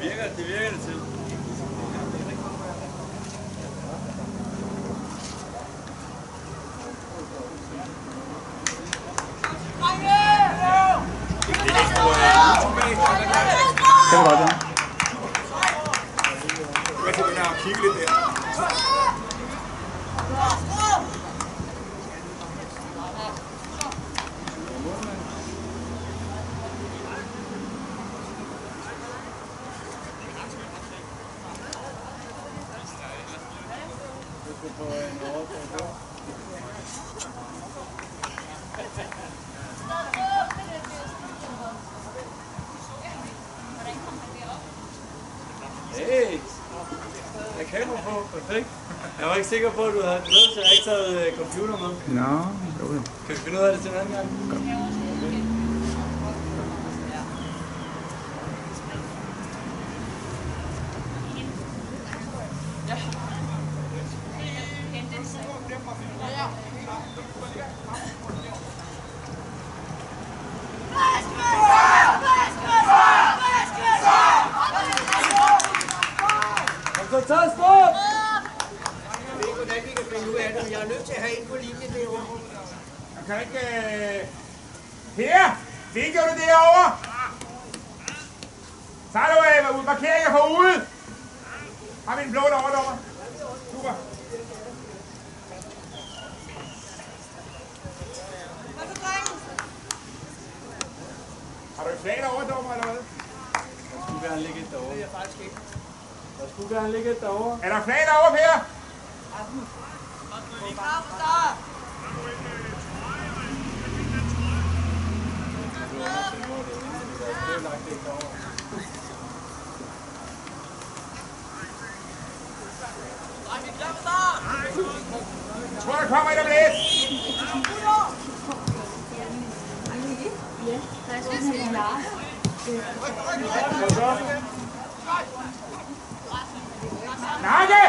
virker det til. Kan du godt, ja? Jeg kan begynde at kigge lidt der. Hey! Jeg kan kamera på, perfekt. Jeg var ikke sikker på, at du havde med, så jeg har ikke taget computer med. Nå, jo. Kan vi finde ud af det til en anden gang? Så tag stop! Jeg ved ikke, hvordan vi kan finde ud af det, men jeg er nødt til at have en på linjen derovre. Jeg kan ikke... Per! Vinker du derovre? Tager du markeringer for ude? Har vi en blå overdommer? Super. Har du et flag overdommer eller hvad? Der skulle gerne ligge et derovre. Det er faktisk ikke. Der skulle gerne ligge et derovre. Er der flag derovre, Per? Vi er klar for start! Jeg tror, der kommer et om lidt. Ja, der er sådan en Lars. Nakke!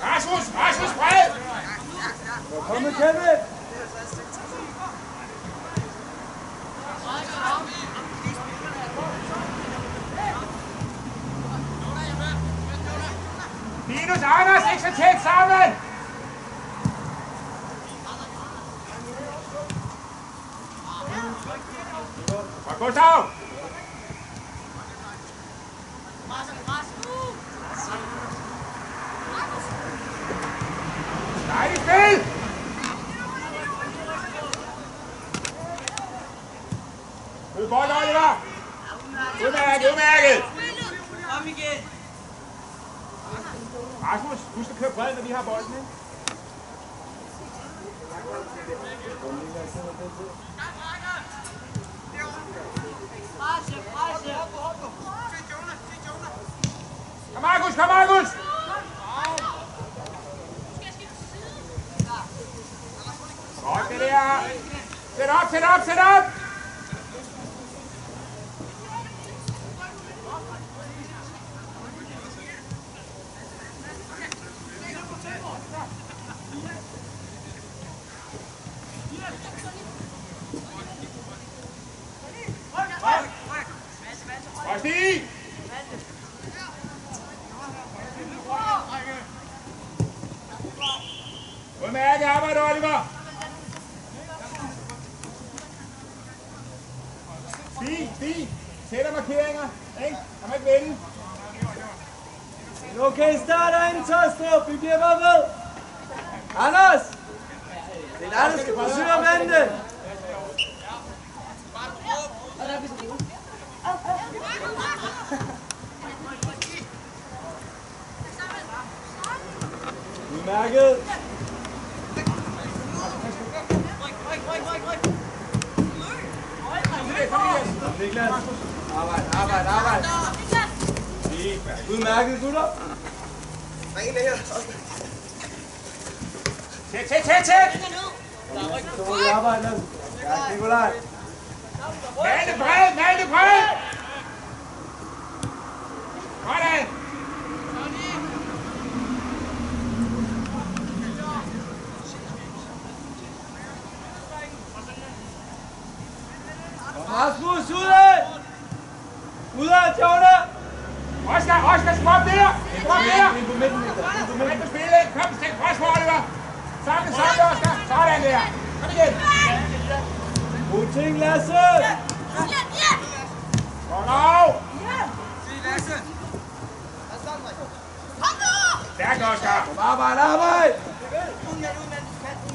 Rasmus, bred! Kom med Kevin! Linus, Anders, ikke så tæt sammen! Og Gustav! Dejligt spil! Ud bold, Oliver! Udmærket! Kom igen! Rasmus, husk at køre bred, når vi har bolden, ikke? Kom Markus! Godt det der! Sæt op! Stig! Udmærket arbejde, Oliver! Stig! Sætter markeringer, ikke? Kan man ikke vinde? Okay, starter ind i Tøstrup. Vi bliver bare ved. Anders! Det er der skal forsøge at vende det. Udmærket. Niklas. Arbejde. Udmærket, gutter. Tæt! Så må vi arbejde. Ja, Nikolaj. Mande bred! Sådan! Rasmus, udad! Udad, Tjone! Oscar, skub der! Skub der! Ind på midten, Victor. Ind på midten. Kom spille ind! Kom, stik pres for Oliver! Samle, Oscar! Sådan der! Kom igen! God ting, Lasse! Godt af! Stærkt, Oscar! Arbejde!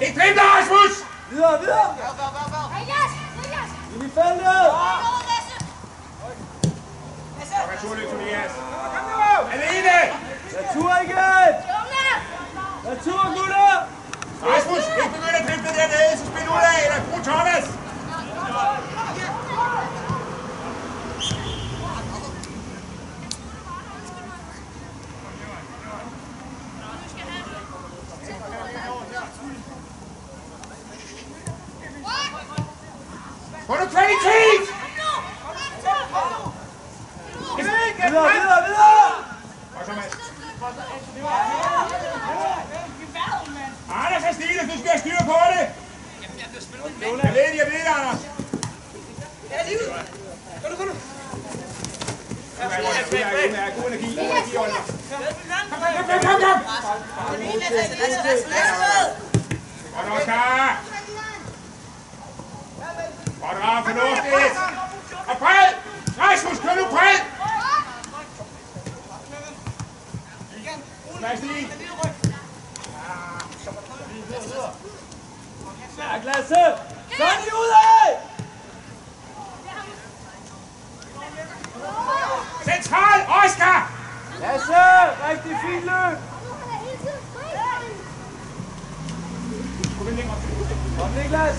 Ikke driv dig, Rasmus! Videre! Ind i feltet! Og returløb, Tobias! Alene! Natur igen! Natur, gutter! Rasmus, ikke begynde at drible dernede, så spil ud af, eller brug Thomas! Få nu kvalitet! Videre! Og så Mads. Anders og Stine, du skal have styr på det! Jeg ved det, Anders! Kom nu! God energi, Oliver. Kom! Godt, Oscar! Godt ramt, fornuftigt! Og bred! Rasmus, kør nu bred! Mads lige! Stærk, Lasse! Sådan i udad! Central, Oscar! Lasse! Rigtig fint løb! Kom, Niklas!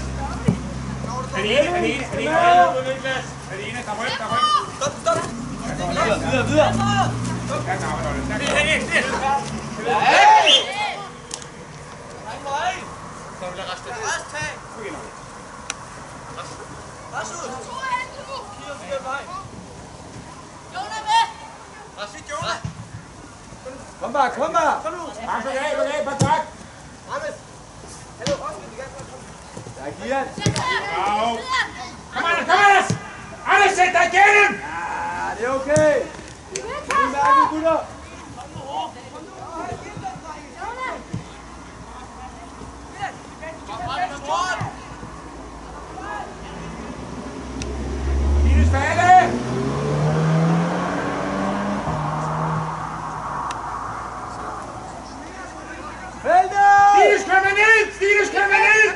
Alene! Der ryk! Videre! Stærkt arbejde, stærkt Kom bare! Max, okay, pas godt! Tak, Ian! Bravo! Kom, Anders! Anders, sæt dig igennem! Ja, det er okay! Udmærket, gutter! Linus Falle! Feltet! Linus, kør med ned!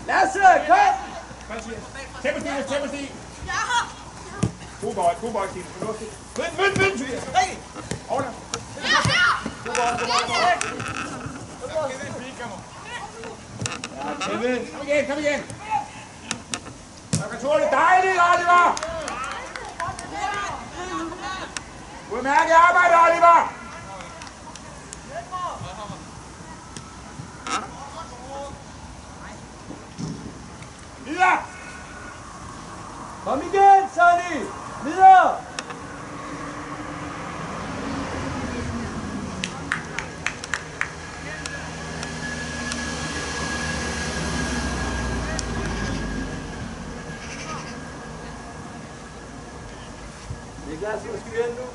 Lasse, kom! Tæppe, Stine! God bold, Stine. Fornuftigt. Mød, Tobias! Over der! Kevin! Kom igen! Og returen er dejligt, Oliver! Udmærket arbejde, Oliver! Videre! Kom igen, Sonny! Videre! Niklas, hvor skal vi hen nu?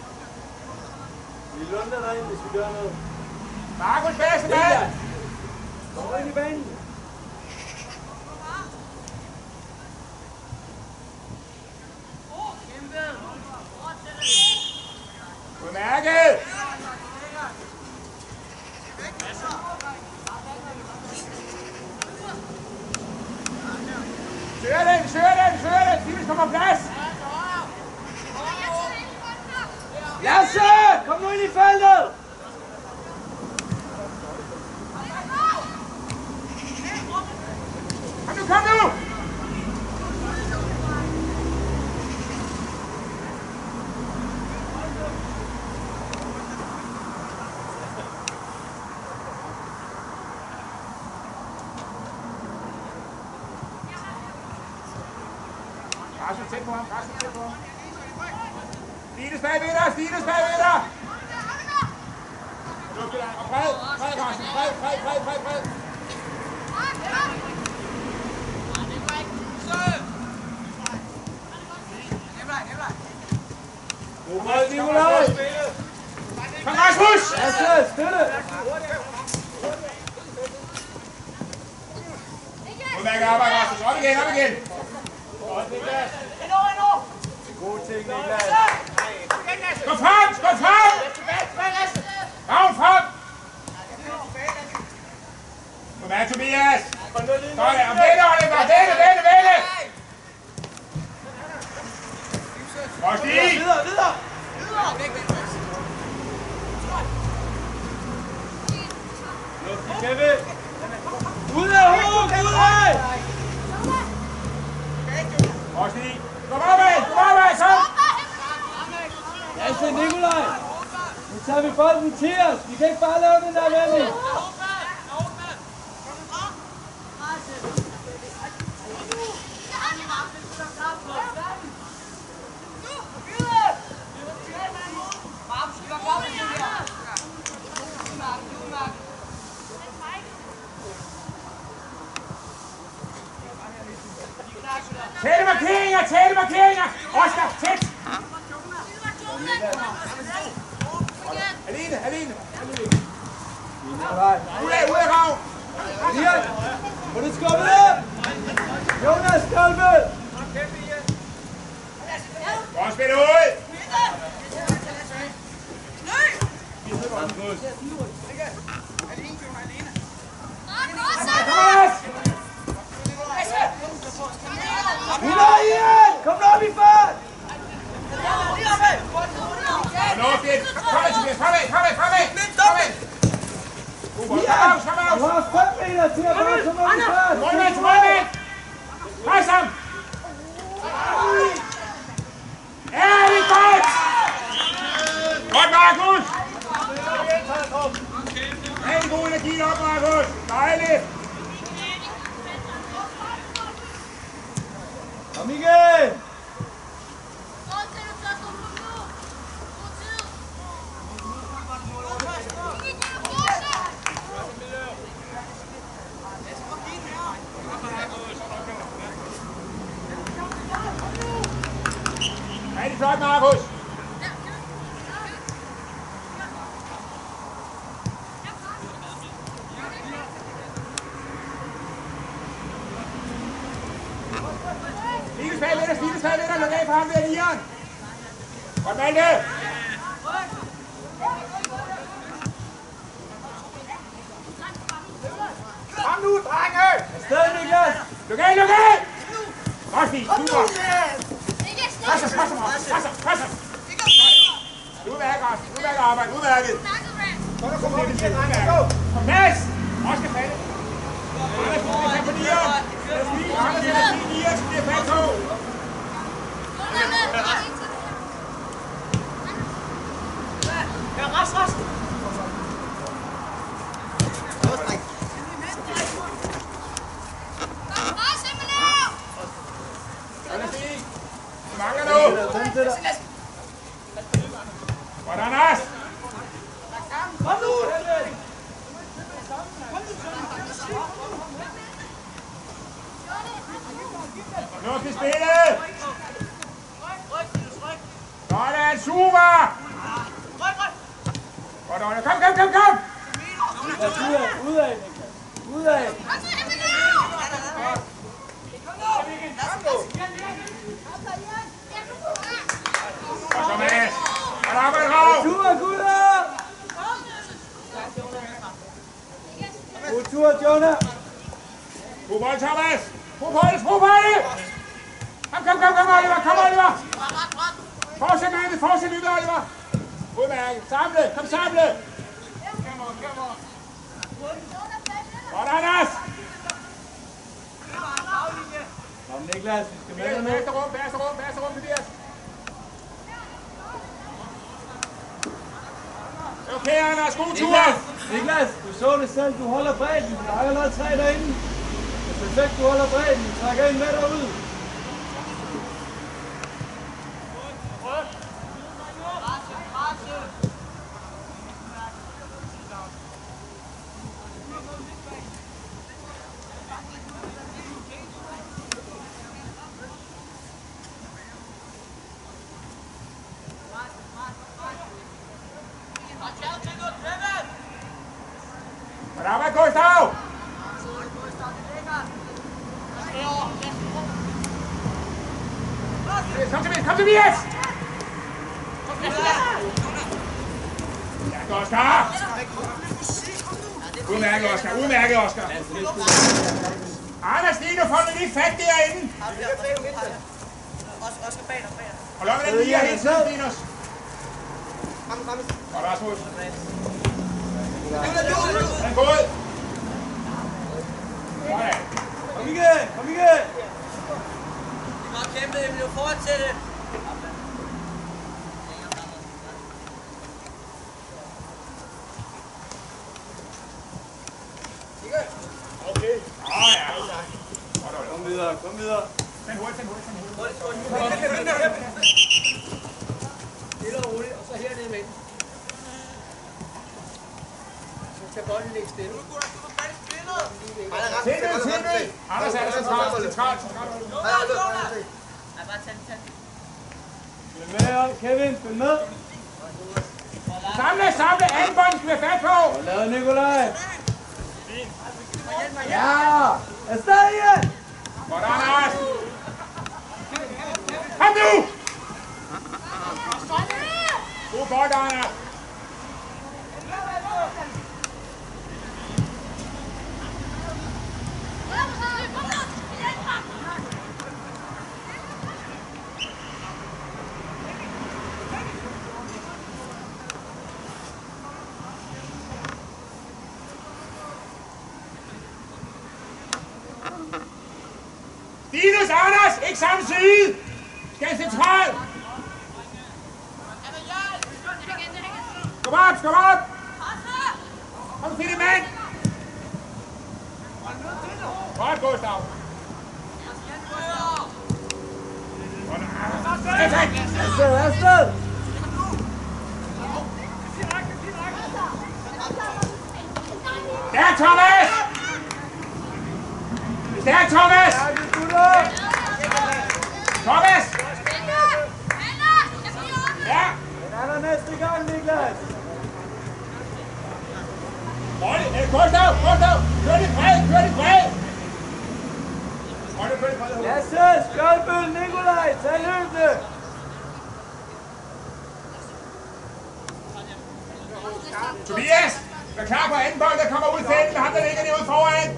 Vi lunder derinde, hvis vi gør noget. Markus, bedste mand! Kom ind i banen. Udmærket! Søger den! Stine kommer på plads! Lasse! Kom nu ind i feltet! Kom nu! Rasmus, tæt på ham. Stines bagved dig! Luk det der. Og bred, Rasmus. Bred. Niklas, støtte! Udmærket arbejde, Rasmus. Op igen, op igen. God ting, Niklas. Skub frem, skub frem! Ravn frem! Udmærket, Tobias. Sådan, og vælge, Oliver. Vælge! Og Stig! Videre! Kevin! Ud af hovedet! Og Stig! Kom opad, kom! Ja, så Nikolaj! Nu tager vi bolden til os! Vi kan ikke bare lave den der vending! Tætte markeringer! Oscar, tæt! Alene! Ud af Ravn! Elias! Må du skubbe det? Jonas, Kolbe! Godt spillet ud! Videre, Ian! Kom nu op i fart! Nå, fedt! Fremad! Ian! Du har 5 meter til at bare komme op i fart! Målmand! Rejs ham! Ja, det er godt! Godt, Markus! Rigtig god energi op, Markus! Dejligt! Kom igen! Rigtig flot, Markus! Stilles lidt, luk af for ham ved Lian. Godt, Malte! Kom nu, drenge! Afsted, Niklas! Luk af! Godt, Stig, super! Pas ham! Udmærket arbejde, udmærket! Kom Mads! Oscar falde! Anders, du skal på Lian! Anders, Lian, så bliver fat på! Ja, ras! Mangler du? Godt, Anders! Kom nu! Nu skal spille! Sådan, super! Godt, Olle. Kom! Udad, Niklas. Udad. Og så Mads. Godt arbejde, Rav! Tur, gutter! God tur, Jonah. God bold, Thomas! Brug på det! Kom, Oliver! Fortsæt løbet, Oliver! Udmærket! Samle! Godt, Anders! Kom, Niklas. Vi skal med nu. Værste rum, Tobias! Okay, Anders, god tur! Niklas, du så det selv. Du holder bredden. Der er allerede 3 derinde. Perfekt, du holder bredden. Du trækker en med derud. Kom Tobias! Ja, Oscar! Udmærket, Oscar. Udmærket, Oscar. Anders, lige nu får du lidt fat derinde. Oscar bag dig. Hold op med den lige hele tiden, Linus. Og Rasmus. Den er god. Kom igen, kom igen. Vi må kæmpe, vi må fortsætte. Okay. Ja. Kom videre, kom videre. Tag hurtigt. Stille og roligt, og så hernede med. Så tag bolden lidt stille. Tillid. Anders er der centralt. Følg med om, Kevin, følg med. Samle. Anden bold skal vi have fat på. Godt lavet, Nikolaj. Ja, afsted igen. Godt, Anders. Kom nu. God bold, Anders. Stinus, Anders, ikke samme side. Skal centralt. Kom op. Kom til det, mand. Godt, Gustav. Afsted. Der, Thomas. Stærk, Thomas. Thomas. Ja. Den er der næste gang, Niklas. Gustav. Kør det bred. Lasse, Skjoldbøl, Nikolaj, tag løbende. Tobias, vær klar på anden bold, der kommer ud til enden med ham, der ligger derude foran.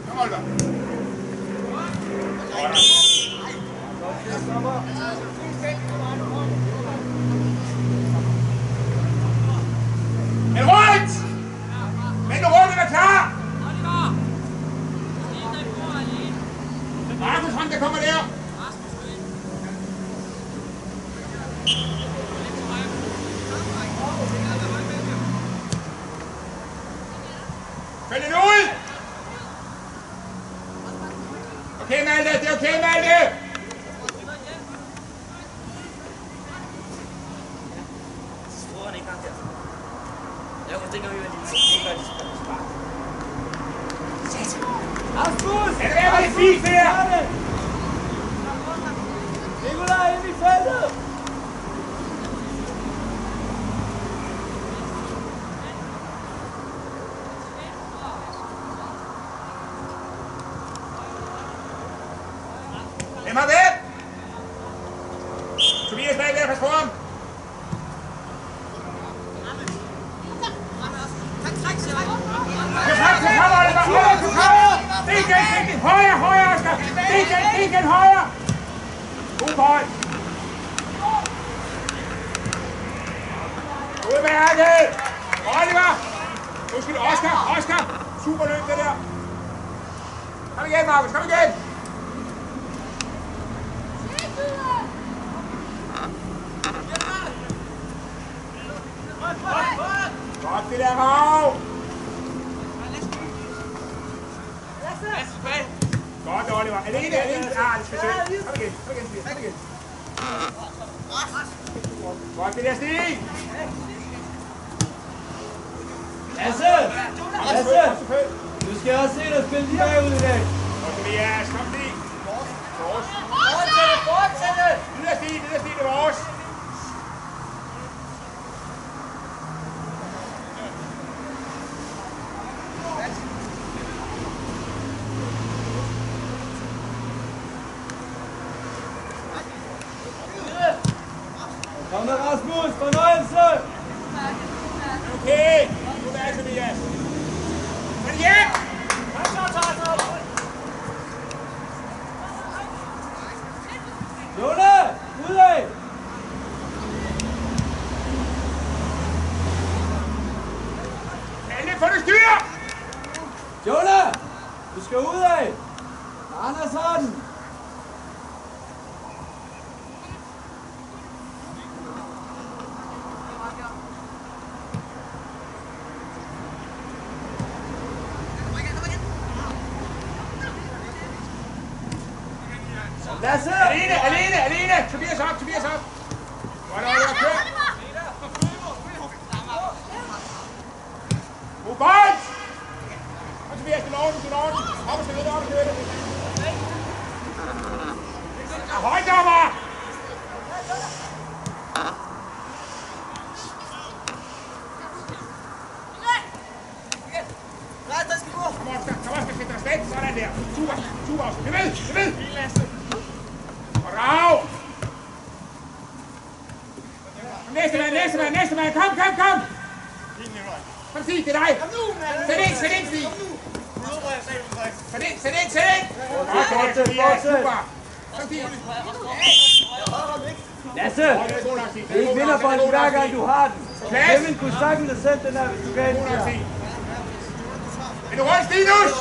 Kom, Oliver. En rundt! Men du rundt er klar! Markus, ham der kommer der! Følg den ud! Okay, Malte, det er okay, Malte! Rasmus! Er det der, hvor det er fint, det der? Nikolaj, ind i feltet! Hvem har væk? Tobias bagved, pas på ham! Højre, Oscar! Det igen, højre! God bold! Udmærket! Oliver! Nu skal det Oscar! Super løb det der! Kom igen, Markus, kom igen! Godt det der, Rav! Godt, Oliver. Er det en? Det skal søge. Kom igen. Godt det der, Stig! Lasse! Du skal også se dig spille lige bagud i dag. Og Tobias, kom Stig! Fortsætte! Det der Stig, det er vores! Rasmus, fornøjelse! Okay, nu er det Tobias. Men hjem! Jona, udad! Alle, få det styr! Jona, du skal udad! Andersen! Lasse! Alene! Tobias op! Godt, Oliver, kør! God bold! Og Tobias, til orden. Op og køre det. Højt, dommer! Kom on, skal sætte dig afsted. Sådan der. Super, Oscar. Det ved! Og rav! Næste mand. Kom! Kom, Stig, det er dig. Sæt ind, Stig. Sæt ind. Fortsæt. Super. Kom, Stig. Lasse! Det er ikke vinderbolden hver gang du har den. Kevin kunne sagtens have sendt den her, hvis du kan ind her. Er du rundt, Stinus?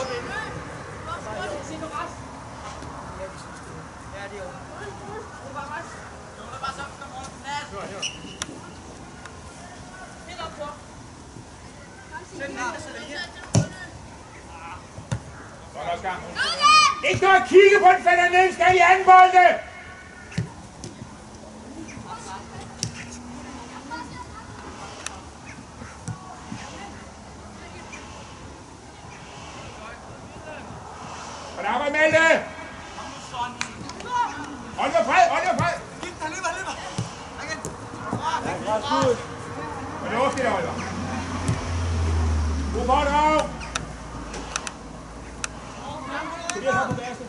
Ikke noget at kigge på den, falder ned, skal I anden bolde! Og der arbejder Malte! Oliver fred! Rasmus! Og lås det, Oliver. God bold, Rav! Tobias op på basen.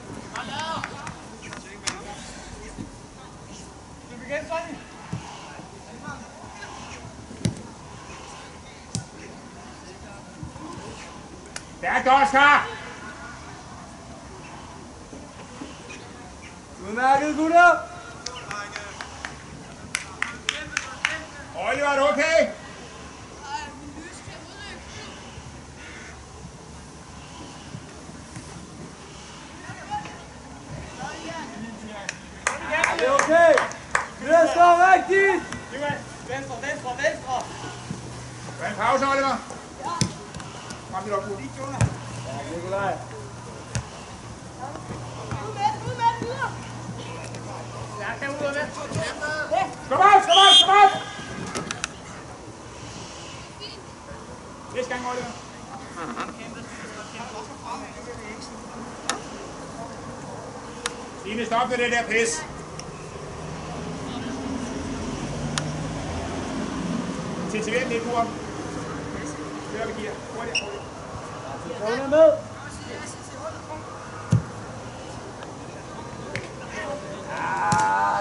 Stærkt, Oscar! Udmærket, gutter! Oliver, er du okay? Det er okay! Det står rigtigt! Venstre. Hvad er en pause, Oliver? Kom lidt op, Kurt. Nikolaj. Kom op! Næste gang, Oliver. Stine, stop med det der pis. Tiltiver lidt, Kurt. Kør, vi giver. Hurtigt. Jona med!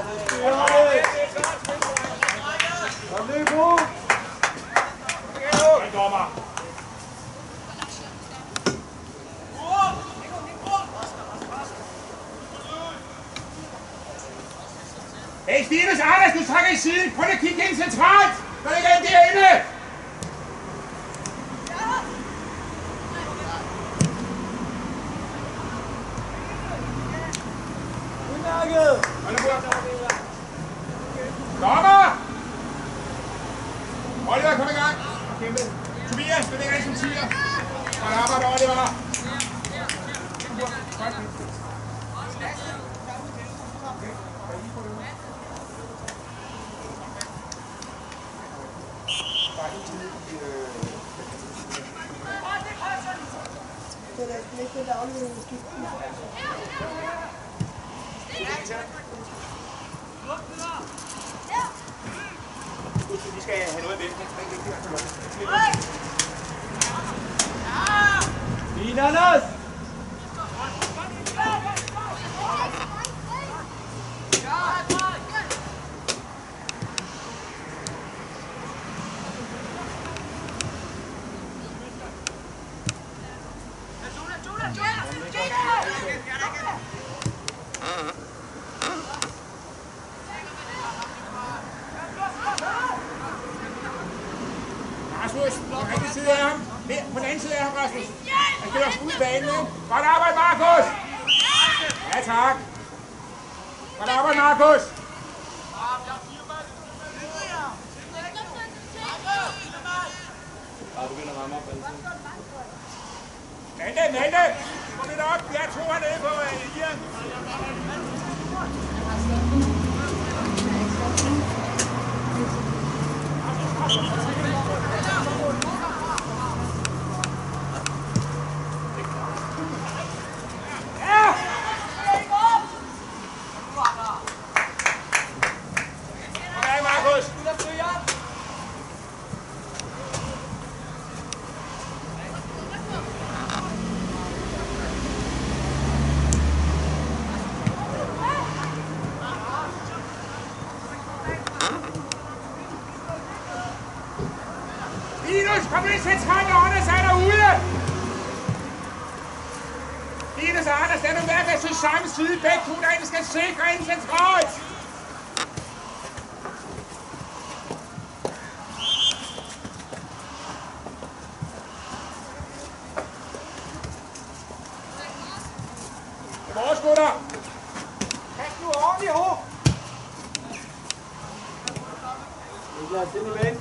Det styrer det! Kom lige på! Godt, dommer. Hey, Stines, Anders, du trækker i siden. Prøv at kigge ind centralt. Der ligger en derinde. Udmærket! Dommer! Oliver, kom i gang. Tobias, du ligger ind som tiger. Og der arbejder Oliver. Vi skal have noget væk. Fint, Anders! på den anden side af ham, Rasmus. Han spiller ud i banen, ikke? Godt arbejde, Markus! Ja, tak. Godt arbejde, Markus! Ja, du vinder ramme op. Malte! Kom lidt op. Jeg er 2 hernede på Ian. Kom lige centralt, og Anders er derude! Linus og Anders, lad nu være med at søge samme side. Begge to derinde skal sikre ind centralt! Det er vores gutter! Kast nu ordentligt, Håb! Niklas, ind i banen.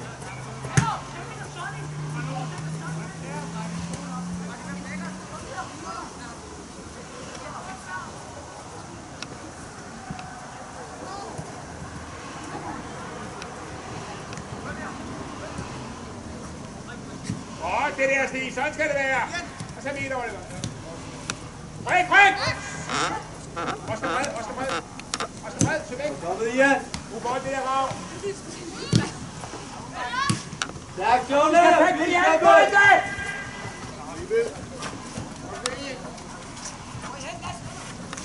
Det der, Stig. Sådan skal det være. Og så videre, Oliver. Brik! Oscar bred. Søg væk. Kom med, Ian. Brug bold, det der rav. Stærk, Jonas. Vi skal bolde!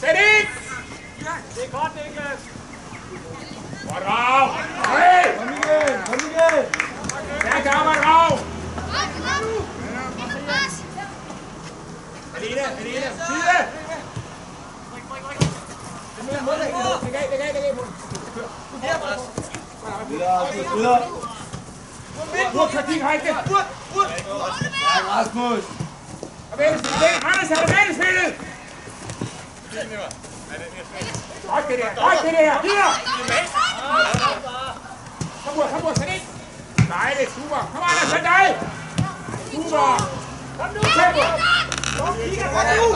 Sæt ind! Det er godt, Niklas. Godt rav. Hey! Kom igen. Stærkt arbejde, rav. Alene. Side! Læg af. Videre. Burt, Katin, Heike! Stærk, Rasmus. Anders, er det spillet? Godt det der! Videre! Kom på, sæt ind! Dejligt, super! Kom Anders, sæt dig! Super! Kom nu, Tempo! Kigger nu!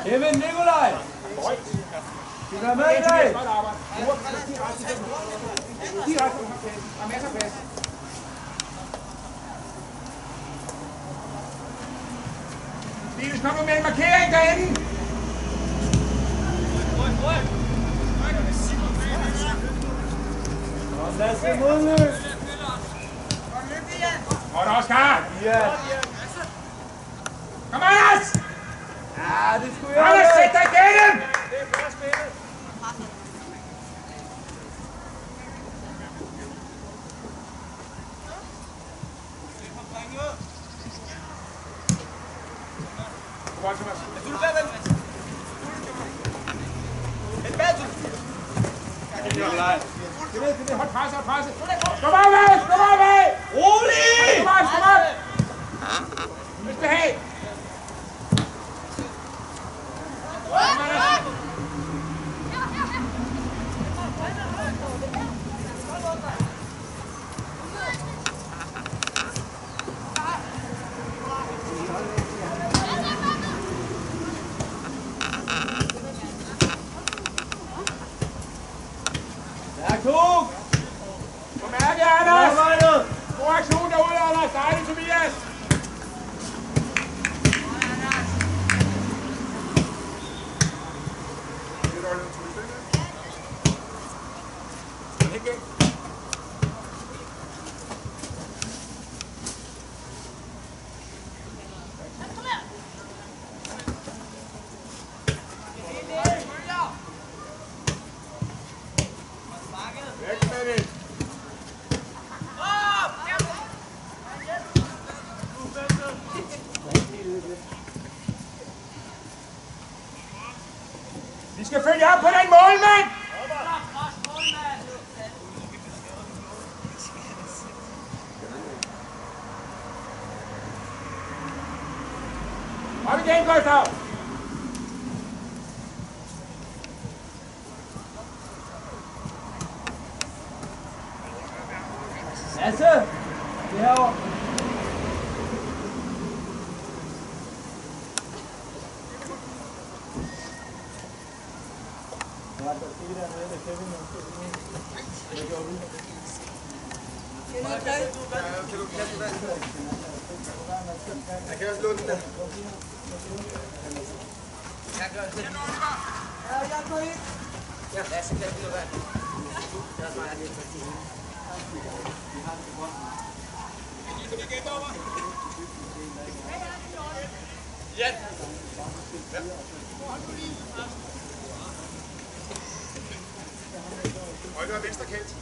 Kevin, Nikolaj. Du kan med i dag. Der er masser af plads. Linus, kom nu med en markering derinde! Og Lasse modløb. Godt, Oscar! Ja. Kom Anders! Ja, det skulle jeg. Anders, sæt dig igennem! Det er flot spillet. Godt, Thomas. Hold presset. Kom op! Rolig! Kom op! Hvis det her. God aktion derude, Anders. Dejligt, Tobias. Vi skal følge op på den målmand! Op igen, Gustav! Lasse! Det herovre. Jeg kan også låne den der. Jeg gør det. Jeg går ind. Ja, Lasse kan det være. Det er også meget lidt. Ja. Højre og venstre kant.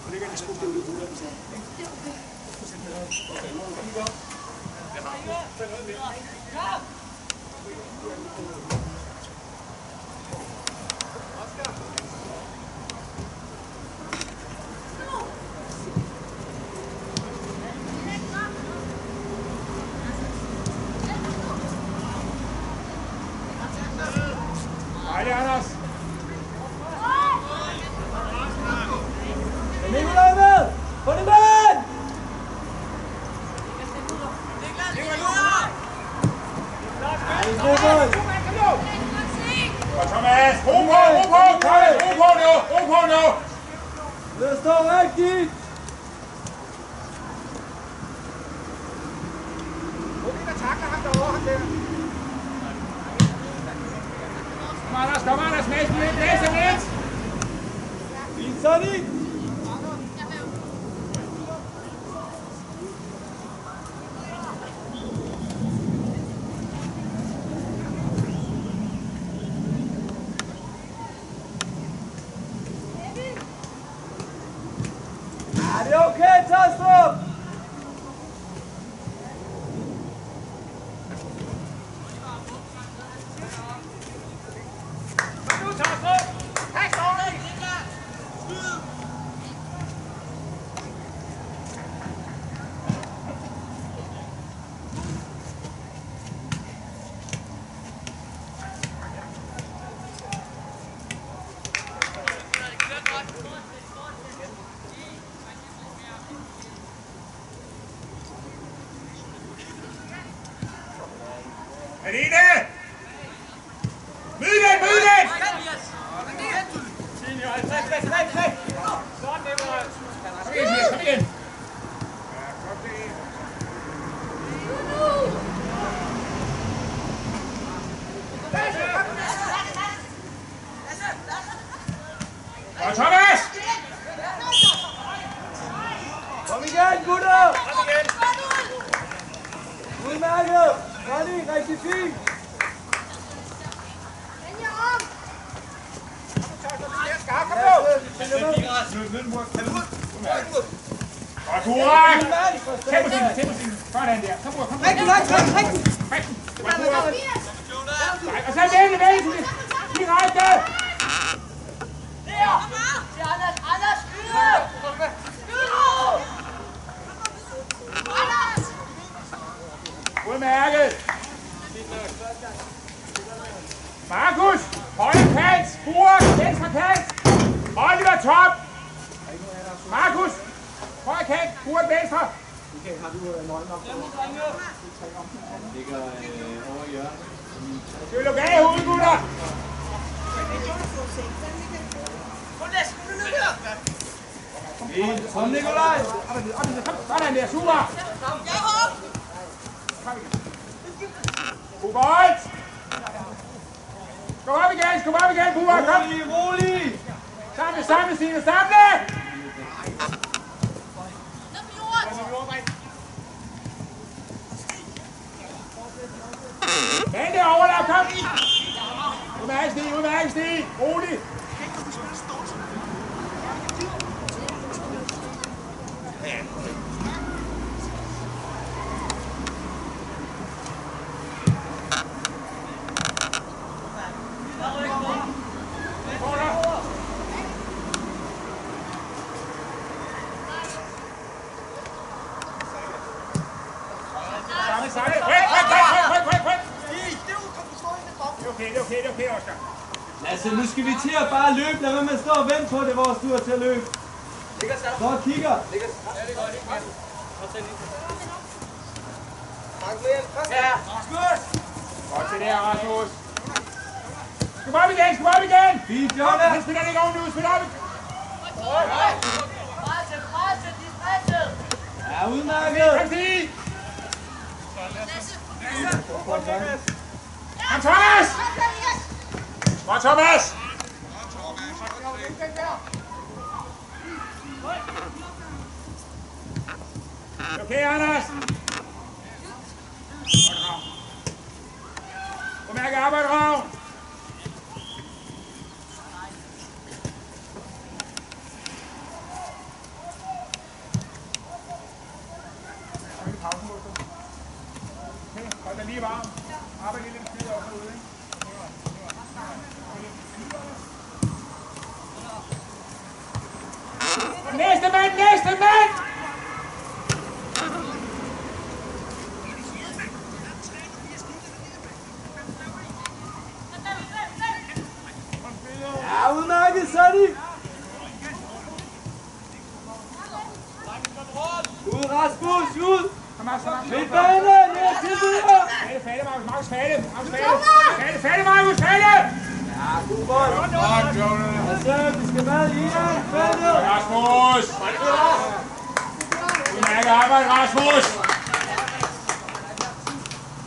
Nu ligger de skudt ud i hovedet. Hej, Anders. Nikolaj med! På det mand! Og Thomas, ro på, Thomas, ro på nu! Det står rigtigt! Hvor er der takler ham derovre, ham der? Kom Anders, næsten lidt, næsten lidt! Fint, Sonny! Ja, det er okay, Tastrup! Anine! Myd den! Kom igen! Kom igen! Og Thomas! Kom igen, gutter! Udmærket! Ronny, rigtig fint! Og Burak! Tæt på siden. Sådan der. Kom, kom. Rigtig. Og så vælge. Direkte. Anders, Udmærket. Markus, højre kant. Burak, venstre kant. Oliver, top. Markus, højre kant. Burak, venstre. Okay, har du nøglen op? Ligger over i hjørnet. Skal vi lukke af hovedet, gutter? Kom, Nikolaj! Sådan der, super! Bubold! Skub op igen, Bubold, kom! Rolig! Samle, Stine, samle! Men det er overlap, kom! Udmærket, Stig, rolig! Okay, Oscar. Altså, nu skal vi til at bare løbe. Lad være med at stå og vente på det, vores tur til at løbe. Så og kigger. Ja. Godt til der, Rasmus. Skub op igen, skub op igen. Fint, Jonah. Han spiller ikke oven nu, spil op. Ja, udmærket. Kom til. Kom, Thomas. Godt, Thomas. Okay, Anders. Udmærket arbejde, Ravn. Hold da lige varm. Arbejde lige lidt tid også derude, ikke? Næste mand, næste mand! Ja, udmærket, Sonny. Ud, Rasmus, ud. Midt bane, ned til videre. Fælde, Markus, fælde. Fælde, Markus, fælde! Ja, god bold. Godt, Jonah. Altså, vi skal med i her. Fælde. Rasmus! Udmærket arbejde, Rasmus!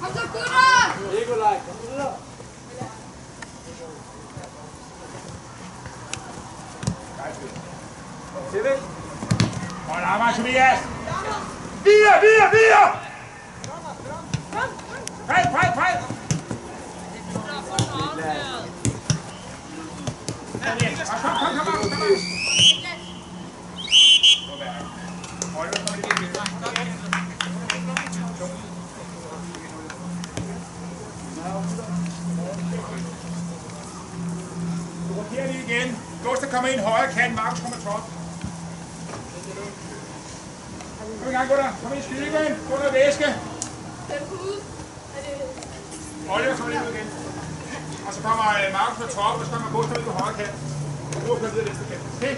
Kom så, gutter! Nikolaj, kom videre. Til Godt arbejde, Tobias! Videre! Fred! Kom. Du rokerer lige igen. Gustav kommer ind højre kant, Markus kommer top. Kom i gang, gutter. Kom ind i skide igen. Gå ned og væske. Oliver kommer lige ud igen. Og så kommer Markus på top, og så kommer Gustav ud på højre kant. Og du kommer videre venstre kant. Okay?